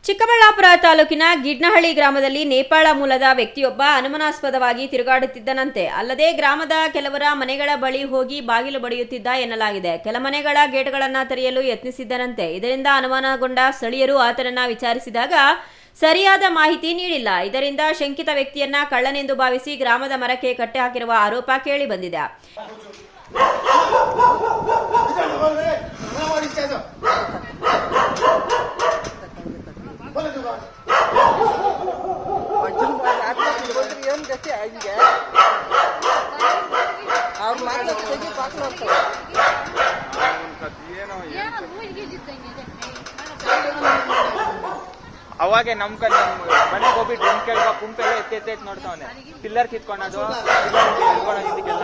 ಚಿಕ್ಕಬಳ್ಳಾಪುರ ತಾಲೂಕಿನ ಗಿಡ್ನಹಳ್ಳಿ ಗ್ರಾಮದಲ್ಲಿ ನೇಪಾಳ ಮೂಲದ ವ್ಯಕ್ತಿಯೊಬ್ಬ ಅನುಮಾನಾಸ್ಪದವಾಗಿ ತಿರುಗಾಡುತ್ತಿದ್ದನಂತೆ. ಅಲ್ಲದೆ ಗ್ರಾಮದ ಕೆಲವರ ಮನೆಗಳ ಬಳಿ ಹೋಗಿ ಬಾಗಿಲು ಬಡಿಯುತ್ತಿದ್ದ ಎನ್ನಲಾಗಿದೆ. ಕೆಲ ಮನೆಗಳ ಗೇಟ್ಗಳನ್ನು ತೆರೆಯಲು ಯತ್ನಿಸಿದ್ದನಂತೆ. ಇದರಿಂದ ಅನುಮಾನಗೊಂಡ ಸ್ಥಳೀಯರು ಆತನನ್ನ ವಿಚಾರಿಸಿದಾಗ ಸರಿಯಾದ ಮಾಹಿತಿ ನೀಡಿಲ್ಲ. ಇದರಿಂದ ಶಂಕಿತ ವ್ಯಕ್ತಿಯನ್ನ ಕಳ್ಳನೆಂದು ಭಾವಿಸಿ ಗ್ರಾಮದ ಮರಕ್ಕೆ ಕಟ್ಟೆ ಹಾಕಿರುವ ಆರೋಪ ಕೇಳಿ ಬಂದಿದೆ. ಅವಾಗೆ ನಮ್ ಮನೆಗೆ ಹೋಗಿ ಡ್ರಮ್ ಕೇಳ್ಕೊ ಕುಂಪೆಲ್ಲ ಎತ್ತೆತ್ ನೋಡ್ತಾವನೆ. ಪಿಲ್ಲರ್ ಕಿತ್ಕೊಂಡದು ಇದಕ್ಕೆಲ್ಲ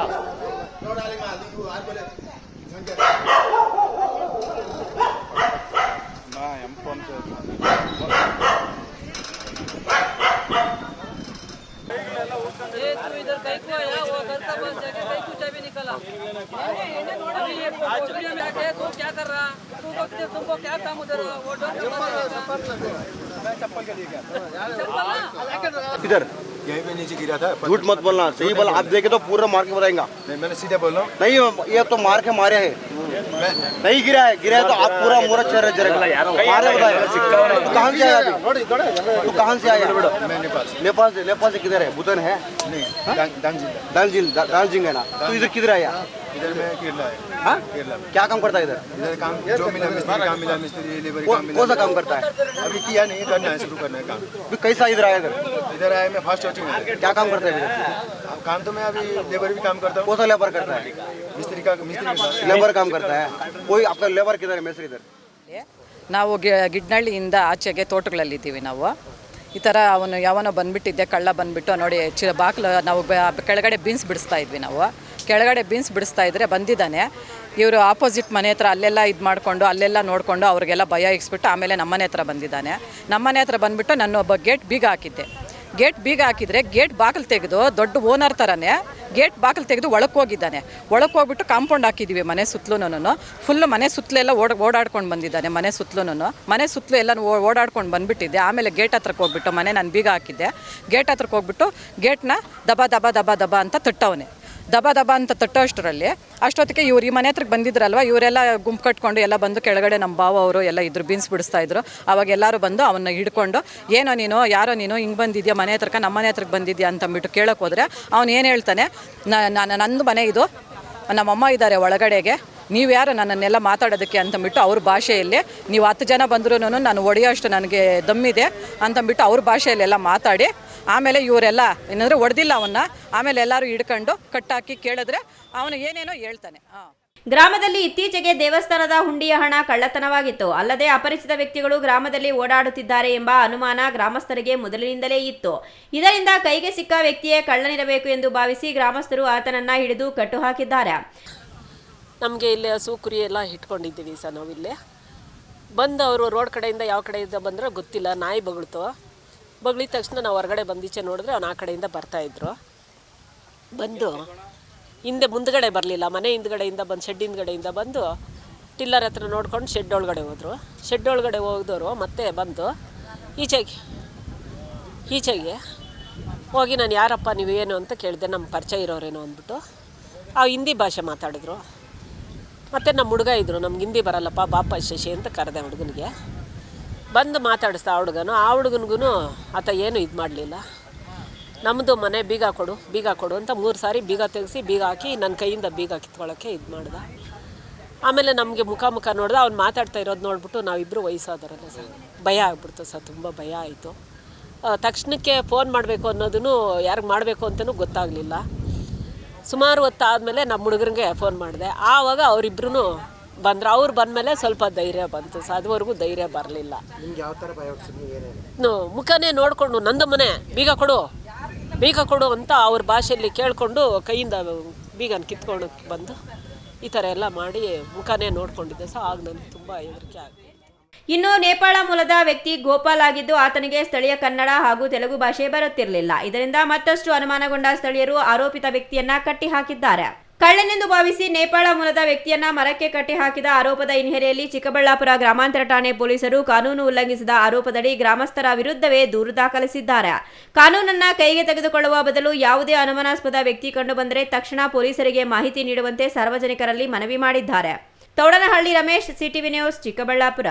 इधर कहीं को आया वो घर का बस जाके कहीं कुछ भी निकला। अभी ये वीडियो में आके तू क्या कर रहा, तुमको क्या काम उधर वो चप्पल के लिए गया इधर यहीं पे नीचे गिरा था। झूठ मत बोलना, सही बोला। आप देखे तो पूरा मार के बताएंगा। नहीं मैंने सीधे बोल रहा हूँ। नहीं ये तो मार के मारे हैं, नहीं गिरा है तो आप पूरा मोरा चेहरा जरेगा मारे बताए। तू कहाँ से आया अभी? तू कहाँ से आया? मैं नेपाल से किधर है? भूटान है? नहीं दार्जिलिंग है ना। तू इधर किधर आया? इधर मैं केरला है। हाँ? केरला में क्या काम करता है इधर? काम जो मिला मिस्त्री काम मिला मिस्त्री लेबर काम मिला। कौन सा काम करता है? अभी किया नहीं, करना है, शुरू करना है काम। कैसा इधर आया? इधर आया मैं फास्ट वॉचिंग है। क्या काम करता है? काम तो मैं अभी लेबर भी काम करता हूँ। कौन सा लेबर करता है? मिस्त्री का लेबर काम करता है। कोई आपका लेबर किधर है? मेसर इधर ನಾವು ಗಿಡ್ನಹಳ್ಳಿಯಿಂದ ಆಚೆಗೆ ತೋಟಗಳಲ್ಲಿದ್ದೀವಿ. ನಾವು ಈ ಥರ ಅವನು ಯಾವನೋ ಬಂದುಬಿಟ್ಟಿದ್ದೆ, ಕಳ್ಳ ಬಂದುಬಿಟ್ಟು ನೋಡಿ ಬಾಕ್ಲು ನಾವು ಕೆಳಗಡೆ ಬೀನ್ಸ್ ಬಿಡಿಸ್ತಾ ಇದ್ವಿ. ನಾವು ಕೆಳಗಡೆ ಬೀನ್ಸ್ ಬಿಡಿಸ್ತಾ ಇದ್ದರೆ ಬಂದಿದ್ದಾನೆ. ಇವರು ಆಪೋಸಿಟ್ ಮನೆ ಹತ್ರ ಅಲ್ಲೆಲ್ಲ ಇದು ಮಾಡಿಕೊಂಡು ಅಲ್ಲೆಲ್ಲ ನೋಡಿಕೊಂಡು ಅವ್ರಿಗೆಲ್ಲ ಭಯ ಇಕ್ಸ್ಬಿಟ್ಟು ಆಮೇಲೆ ನಮ್ಮನೆ ಹತ್ರ ಬಂದಿದ್ದಾನೆ. ನಮ್ಮನೆ ಹತ್ರ ಬಂದುಬಿಟ್ಟು ನಾನು ಒಬ್ಬ ಗೇಟ್ ಬೀಗ ಹಾಕಿದ್ದೆ. ಗೇಟ್ ಬೀಗ ಹಾಕಿದರೆ ಗೇಟ್ ಬಾಗಿಲು ತೆಗೆದು ದೊಡ್ಡ ಓನರ್ ಥರನೇ ಗೇಟ್ ಬಾಗಿಲು ತೆಗೆದು ಒಳಕ್ಕೆ ಹೋಗಿದ್ದಾನೆ. ಒಳಕ್ಕೆ ಹೋಗ್ಬಿಟ್ಟು ಕಾಂಪೌಂಡ್ ಹಾಕಿದ್ದೀವಿ ಮನೆ ಸುತ್ತಲೂ. ಫುಲ್ಲು ಮನೆ ಸುತ್ತಲೆಲ್ಲ ಓಡಾಡ್ಕೊಂಡು ಬಂದಿದ್ದಾನೆ. ಮನೆ ಸುತ್ತಲೂ ಎಲ್ಲ ಓಡಾಡ್ಕೊಂಡು ಬಂದುಬಿಟ್ಟಿದ್ದೆ. ಆಮೇಲೆ ಗೇಟ್ ಹತ್ರಕ್ಕೆ ಹೋಗ್ಬಿಟ್ಟು ಮನೆ ನಾನು ಬೀಗ ಹಾಕಿದ್ದೆ. ಗೇಟ್ ಹತ್ರಕ್ಕೆ ಹೋಗ್ಬಿಟ್ಟು ಗೇಟ್ನ ದಬ ದಬ ದಬ ದಬ ಅಂತ ತಟ್ಟವನೆ. ದಬ ದಬ ಅಂತ ತಟ್ಟೋ ಅಷ್ಟೊತ್ತಿಗೆ ಇವ್ರು ಈ ಮನೆ ಹತ್ರಕ್ಕೆ ಬಂದಿದ್ರಲ್ವ, ಇವರೆಲ್ಲ ಗುಂಪು ಕಟ್ಕೊಂಡು ಎಲ್ಲ ಬಂದು ಕೆಳಗಡೆ ನಮ್ಮ ಬಾವ ಅವರು ಎಲ್ಲ ಇದ್ರು, ಬೀನ್ಸ್ ಬಿಡಿಸ್ತಾಯಿದ್ರು. ಅವಾಗ ಎಲ್ಲರೂ ಬಂದು ಅವನ್ನ ಹಿಡ್ಕೊಂಡು ಏನೋ ನೀನು ಯಾರೋ ನೀನು ಹಿಂಗೆ ಬಂದಿದ್ಯಾ ಮನೆ ಹತ್ರಕ್ಕೆ, ನಮ್ಮ ಮನೆ ಹತ್ರಕ್ಕೆ ಬಂದಿದ್ಯಾ ಅಂತಂದ್ಬಿಟ್ಟು ಕೇಳೋಕೆ ಹೋದರೆ ಅವನು ಏನು ಹೇಳ್ತಾನೆ, ನಂದು ಮನೆ ಇದು, ನಮ್ಮಮ್ಮ ಇದ್ದಾರೆ ಒಳಗಡೆಗೆ, ನೀವು ಯಾರು ನನ್ನನ್ನೆಲ್ಲ ಮಾತಾಡೋದಕ್ಕೆ ಅಂತಂದ್ಬಿಟ್ಟು ಅವ್ರ ಭಾಷೆಯಲ್ಲಿ, ನೀವು 10 ಜನ ಬಂದ್ರೂ ನಾನು ಹೊಡೆಯೋಷ್ಟು ನನಗೆ ದಮ್ಮಿದೆ ಅಂತಂದ್ಬಿಟ್ಟು ಅವ್ರ ಭಾಷೆಯಲ್ಲೆಲ್ಲ ಮಾತಾಡಿ ಆಮೇಲೆ ಇವರೆಲ್ಲ ಏನಂದರೆ ಹೊಡೆದಿಲ್ಲ ಅವನ್ನ. ಆಮೇಲೆ ಎಲ್ಲರೂ ಹಿಡ್ಕೊಂಡು ಕಟ್ಟಾಕಿ ಕೇಳಿದ್ರೆ ಅವನು ಏನೇನೋ ಹೇಳ್ತಾನೆ. ಗ್ರಾಮದಲ್ಲಿ ಇತ್ತೀಚೆಗೆ ದೇವಸ್ಥಾನದ ಹುಂಡಿಯ ಹಣ ಕಳ್ಳತನವಾಗಿತ್ತು. ಅಲ್ಲದೆ ಅಪರಿಚಿತ ವ್ಯಕ್ತಿಗಳು ಗ್ರಾಮದಲ್ಲಿ ಓಡಾಡುತ್ತಿದ್ದಾರೆ ಎಂಬ ಅನುಮಾನ ಗ್ರಾಮಸ್ಥರಿಗೆ ಮೊದಲಿನಿಂದಲೇ ಇತ್ತು. ಇದರಿಂದ ಕೈಗೆ ಸಿಕ್ಕ ವ್ಯಕ್ತಿಯೇ ಕಳ್ಳನಿರಬೇಕು ಎಂದು ಭಾವಿಸಿ ಗ್ರಾಮಸ್ಥರು ಆತನನ್ನ ಹಿಡಿದು ಕಟ್ಟು ಹಾಕಿದ್ದಾರೆ. ನಮಗೆ ಇಲ್ಲಿ ಹಸು ಕುರಿ ಎಲ್ಲ ಇಟ್ಕೊಂಡಿದ್ದೀವಿ ಸರ್. ನಾವಿಲ್ಲೇ ಬಂದು ಅವರು ರೋಡ್ ಕಡೆಯಿಂದ ಯಾವ ಕಡೆಯಿಂದ ಬಂದರೆ ಗೊತ್ತಿಲ್ಲ, ನಾಯಿ ಬಗಳಿದ ತಕ್ಷಣ ನಾವು ಹೊರಗಡೆ ಬಂದೀಚೆ ನೋಡಿದ್ರೆ ಅವ್ನು ಆ ಕಡೆಯಿಂದ ಬರ್ತಾಯಿದ್ರು. ಬಂದು ಮುಂದ್ಗಡೆ ಬರಲಿಲ್ಲ, ಮನೆ ಹಿಂದ್ಗಡೆಯಿಂದ ಬಂದು ಶೆಡ್ ಹಿಂದ್ಗಡೆಯಿಂದ ಬಂದು ಟಿಲ್ಲರ್ ಹತ್ರ ನೋಡ್ಕೊಂಡು ಶೆಡ್ ಒಳಗಡೆ ಹೋದರು. ಶೆಡ್ ಒಳಗಡೆ ಹೋಗಿದವರು ಮತ್ತೆ ಬಂದು ಈಚೆಗೆ ಹೋಗಿ ನಾನು ಯಾರಪ್ಪ ನೀವು ಏನು ಅಂತ ಕೇಳಿದೆ. ನಮ್ಮ ಪರಿಚಯ ಇರೋರೇನೋ ಅಂದ್ಬಿಟ್ಟು ಹಿಂದಿ ಭಾಷೆ ಮಾತಾಡಿದ್ರು. ಮತ್ತು ನಮ್ಮ ಹುಡುಗ ಇದ್ದರು, ನಮ್ಗೆ ಹಿಂದಿ ಬರಲ್ಲಪ್ಪ ಬಾಪ ಶಶಿ ಅಂತ ಕರೆದೆ ಹುಡುಗನಿಗೆ. ಬಂದು ಮಾತಾಡಿಸ್ತಾ ಆ ಹುಡುಗನಿಗೂ ಆತ ಏನು ಇದು ಮಾಡಲಿಲ್ಲ. ನಮ್ಮದು ಮನೆ ಬೀಗ ಕೊಡು ಅಂತ 3 ಸಾರಿ ಬೀಗ ತೆಗೆಸಿ ಬೀಗ ಹಾಕಿ ನನ್ನ ಕೈಯಿಂದ ಬೀಗ ಕಿತ್ಕೊಳ್ಳೋಕ್ಕೆ ಇದು ಮಾಡ್ದೆ. ಆಮೇಲೆ ನಮಗೆ ಮುಖ ನೋಡ್ದೆ, ಅವ್ನು ಮಾತಾಡ್ತಾ ಇರೋದು ನೋಡ್ಬಿಟ್ಟು ನಾವಿಬ್ಬರು ವಯಸ್ಸಾದವರಲ್ಲ ಸರ್, ಭಯ ಆಗ್ಬಿಡ್ತು ಸರ್, ತುಂಬ ಭಯ ಆಯಿತು. ತಕ್ಷಣಕ್ಕೆ ಫೋನ್ ಮಾಡಬೇಕು ಅನ್ನೋದನ್ನು ಯಾರಿಗೆ ಮಾಡಬೇಕು ಅಂತಲೂ ಗೊತ್ತಾಗಲಿಲ್ಲ. ಸುಮಾರು ಹೊತ್ತು ಆದಮೇಲೆ ನಮ್ಮ ಹುಡುಗರಿಗೆ ಫೋನ್ ಮಾಡಿದೆ. ಆವಾಗ ಅವರಿಬ್ಬರೂ ಬಂದರು. ಅವ್ರು ಬಂದಮೇಲೆ ಸ್ವಲ್ಪ ಧೈರ್ಯ ಬಂತು ಸರ್, ಅದುವರೆಗೂ ಧೈರ್ಯ ಬರಲಿಲ್ಲ. ಮುಖನೇ ನೋಡಿಕೊಂಡು ನಂದು ಮನೆ ಬೀಗ ಕೊಡು ಅಂತ ಅವ್ರ ಭಾಷೆಯಲ್ಲಿ ಕೇಳಿಕೊಂಡು ಕೈಯಿಂದ ಬೀಗನ ಕಿತ್ಕೊಂಡು ಬಂದು ಈ ಥರ ಎಲ್ಲ ಮಾಡಿ ಮುಖನೇ ನೋಡ್ಕೊಂಡಿದ್ದೆ ಸರ್. ಆಗ ನನಗೆ ತುಂಬ ಹೆದರಿಕೆ ಆಗಿದೆ. ಇನ್ನು ನೇಪಾಳ ಮೂಲದ ವ್ಯಕ್ತಿ ಗೋಪಾಲ್ ಆಗಿದ್ದು ಆತನಿಗೆ ಸ್ಥಳೀಯ ಕನ್ನಡ ಹಾಗೂ ತೆಲುಗು ಭಾಷೆ ಬರುತ್ತಿರಲಿಲ್ಲ. ಇದರಿಂದ ಮತ್ತಷ್ಟು ಅನುಮಾನಗೊಂಡ ಸ್ಥಳೀಯರು ಆರೋಪಿತ ವ್ಯಕ್ತಿಯನ್ನ ಕಟ್ಟಿ ಹಾಕಿದ್ದಾರೆ. ಕಳ್ಳನೆಂದು ಭಾವಿಸಿ ನೇಪಾಳ ಮೂಲದ ವ್ಯಕ್ತಿಯನ್ನ ಮರಕ್ಕೆ ಕಟ್ಟಿ ಹಾಕಿದ ಆರೋಪದ ಹಿನ್ನೆಲೆಯಲ್ಲಿ ಚಿಕ್ಕಬಳ್ಳಾಪುರ ಗ್ರಾಮಾಂತರ ಠಾಣೆ ಪೊಲೀಸರು ಕಾನೂನು ಉಲ್ಲಂಘಿಸಿದ ಆರೋಪದಡಿ ಗ್ರಾಮಸ್ಥರ ವಿರುದ್ಧವೇ ದೂರು ದಾಖಲಿಸಿದ್ದಾರೆ. ಕಾನೂನನ್ನ ಕೈಗೆ ತೆಗೆದುಕೊಳ್ಳುವ ಬದಲು ಯಾವುದೇ ಅನುಮಾನಾಸ್ಪದ ವ್ಯಕ್ತಿ ಕಂಡುಬಂದರೆ ತಕ್ಷಣ ಪೊಲೀಸರಿಗೆ ಮಾಹಿತಿ ನೀಡುವಂತೆ ಸಾರ್ವಜನಿಕರಲ್ಲಿ ಮನವಿ ಮಾಡಿದ್ದಾರೆ. Thoudanahalli Ramesh, CTV news, Chikkaballapur.